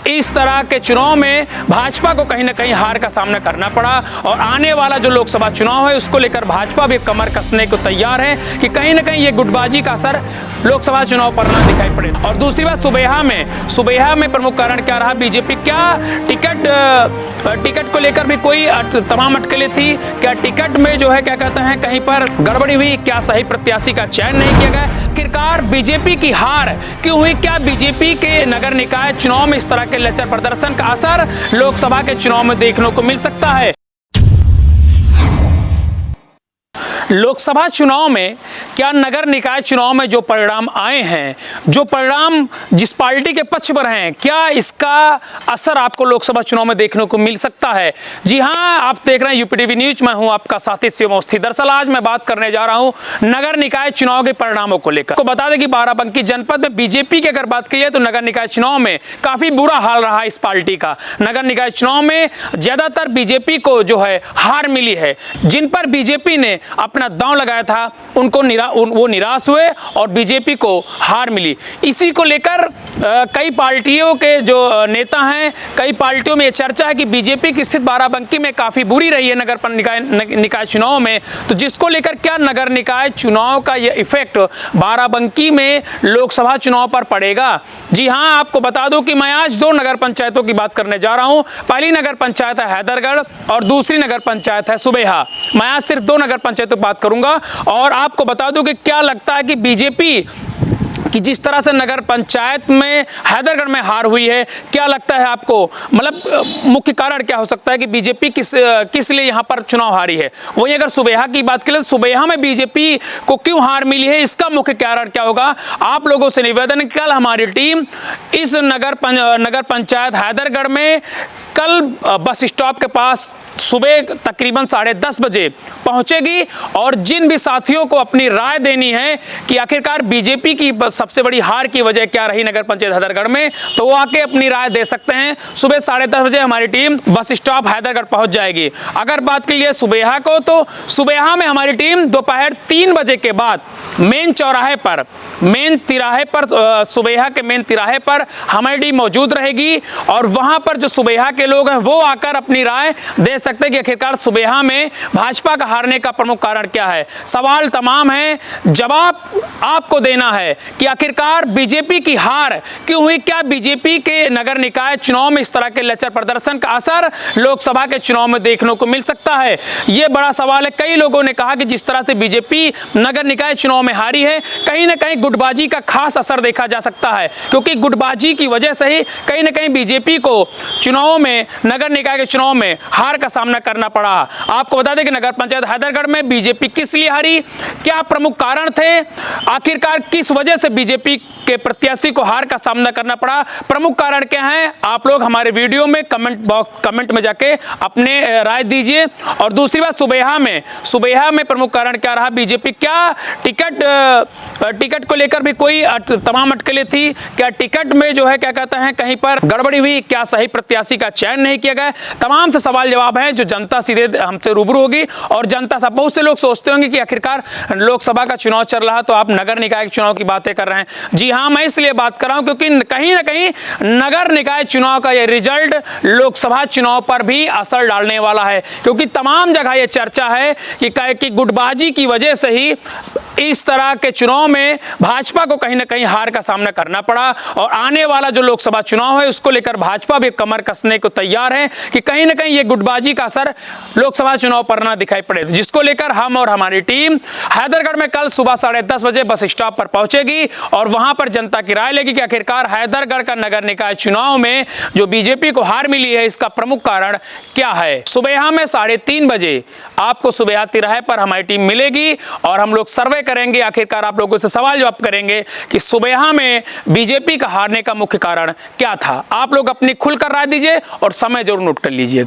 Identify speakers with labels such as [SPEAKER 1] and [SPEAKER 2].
[SPEAKER 1] इस तरह के चुनाव में भाजपा को कहीं ना कहीं हार का सामना करना पड़ा और आने वाला जो लोकसभा चुनाव है उसको लेकर भाजपा भी कमर कसने को तैयार है कि कहीं ना कहीं ये गुटबाजी का असर लोकसभा चुनाव पर ना दिखाई पड़े। और दूसरी बात, सुबेहा में प्रमुख कारण क्या रहा, बीजेपी क्या टिकट को लेकर भी कोई तमाम अटकलें थी, क्या टिकट में जो है क्या कहते हैं कहीं पर गड़बड़ी हुई, क्या सही प्रत्याशी का चयन नहीं किया गया, आखिरकार बीजेपी की हार क्यों हुई, क्या बीजेपी के नगर निकाय चुनाव में इस तरह के लचर प्रदर्शन का असर लोकसभा के चुनाव में देखने को मिल सकता है। लोकसभा चुनाव में क्या नगर निकाय चुनाव में जो परिणाम आए हैं, जो परिणाम जिस पार्टी के पक्ष पर हैं, क्या इसका असर आपको लोकसभा चुनाव में देखने को मिल सकता है? जी हां, आप देख रहे हैं यूपीटीवी न्यूज, मैं हूं आपका साथी शिव अवस्थी। दरअसल आज मैं बात करने जा रहा हूं नगर निकाय चुनाव के परिणामों को लेकर। तो बता दें कि बाराबंकी जनपद में बीजेपी की अगर बात की तो नगर निकाय चुनाव में काफी बुरा हाल रहा इस पार्टी का। नगर निकाय चुनाव में ज्यादातर बीजेपी को जो है हार मिली है। जिन पर बीजेपी ने अपना दांव लगाया था उनको वो निराश हुए और बीजेपी को हार मिली। इसी को लेकर कई पार्टियों के जो नेता हैं, कई पार्टियों में ये चर्चा है कि बीजेपी की स्थिति बाराबंकी में काफी बुरी रही है नगर निकाय चुनाव में। तो जिसको लेकर क्या नगर निकाय चुनाव का ये इफेक्ट बाराबंकी में लोकसभा चुनाव पर पड़ेगा? जी हां, आपको बता दूं कि मैं आज दो नगर पंचायतों की बात करने जा रहा हूं। पहली नगर पंचायत है हैदरगढ़ और दूसरी नगर पंचायत है सुबेहा। मैं आज सिर्फ दो नगर पंचायतों की बात करूंगा और आपको बता दूं कि क्या लगता है कि बीजेपी कि जिस तरह से नगर पंचायत में हैदरगढ़ में हार हुई है, क्या लगता है आपको, मतलब मुख्य कारण क्या हो सकता है कि बीजेपी किस लिए यहां पर चुनाव हारी है? वहीं अगर सुबेहा की बात करें तो सुबेहा में बीजेपी को क्यों हार मिली है, इसका मुख्य कारण क्या होगा? आप लोगों से निवेदन है, कल हमारी टीम इस नगर पंचायत हैदरगढ़ में कल बस स्टॉप के पास सुबह तकरीबन 10:30 बजे पहुंचेगी और जिन भी साथियों को अपनी राय देनी है कि आखिरकार बीजेपी की सबसे बड़ी हार की वजह क्या रही नगर पंचायत हैदरगढ़ में, तो वो आके अपनी राय दे सकते हैं। सुबह 10:30 बजे हमारी टीम बस स्टॉप हैदरगढ़ पहुंच जाएगी। अगर बात की जाए सुबेहा को, तो सुबेहा में हमारी टीम दोपहर 3 बजे के बाद मेन तिराहे पर सुबेहा के मेन तिराहे पर हमारी टीम मौजूद रहेगी और वहां पर जो सुबेहा के लोग हैं वो आकर अपनी राय दे सकते हैं कि आखिरकार सुबेहा में भाजपा का हारने का प्रमुख कारण क्या है। सवाल तमाम है, जवाब आपको देना है कि आखिरकार बीजेपी की हार क्यों हुई, क्या बीजेपी के नगर निकाय चुनाव में इस तरह के लचर प्रदर्शन का असर लोकसभा के चुनाव में देखने को मिल सकता है। यह बड़ा सवाल है। कई लोगों ने कहा कि जिस तरह से बीजेपी नगर निकाय चुनाव में हारी है, कहीं ना कहीं गुटबाजी का खास असर देखा जा सकता है, क्योंकि गुटबाजी की वजह से ही कहीं ना कहीं बीजेपी को चुनाव में, नगर निकाय के चुनाव में हार का सामना करना पड़ा। आपको बता दें कि नगर पंचायत हैदरगढ़ में बीजेपी किस लिए हारी, क्या प्रमुख कारण थे, आखिरकार किस वजह से बीजेपी के प्रत्याशी को हार का सामना करना पड़ा, प्रमुख कारण क्या है, आप लोग हमारे वीडियो में कमेंट में जाके अपने राय दीजिए। और दूसरी बात, सुबेहा में प्रमुख कारण क्या रहा, बीजेपी क्या टिकट को लेकर भी कोई तमाम अटकलें थी, क्या टिकट में जो है क्या कहते हैं कहीं पर गड़बड़ी हुई, क्या सही प्रत्याशी का चयन नहीं किया गया, तमाम से सवाल जवाब हैं जो जनता सीधे हमसे रूबरू होगी। और जनता सब, बहुत से लोग सोचते होंगे कि आखिरकार लोकसभा का चुनाव चल रहा तो आप नगर निकाय चुनाव की बातें कर रहे हैं। जी हां, मैं इसलिए बात कर रहा हूं क्योंकि कहीं ना कहीं नगर निकाय चुनाव का यह रिजल्ट लोकसभा चुनाव पर भी असर डालने वाला है, क्योंकि तमाम जगह यह चर्चा है कि गुटबाजी की वजह से ही इस तरह के चुनाव में भाजपा को कहीं ना कहीं हार का सामना करना पड़ा और आने वाला जो लोकसभा चुनाव है उसको लेकर भाजपा भी कमर कसने को तैयार है कि कहीं ना कहीं ये गुटबाजी का असर लोकसभा चुनाव पर ना दिखाई पड़े, जिसको लेकर हम और हमारी टीम हैदरगढ़ में कल सुबह 10:30 बजे बस स्टॉप पर पहुंचेगी और वहां पर जनता की राय लेगी कि आखिरकार हैदरगढ़ का नगर निकाय चुनाव में जो बीजेपी को हार मिली है इसका प्रमुख कारण क्या है। सुबेहा में 3:30 बजे आपको सुबेहा तिराहे पर हमारी टीम मिलेगी और हम लोग सर्वे करेंगे, आखिरकार आप लोगों से सवाल जवाब करेंगे कि सुबेहा में बीजेपी का हारने का मुख्य कारण क्या था। आप लोग अपनी खुलकर राय दीजिए और समय जरूर नोट कर लीजिएगा।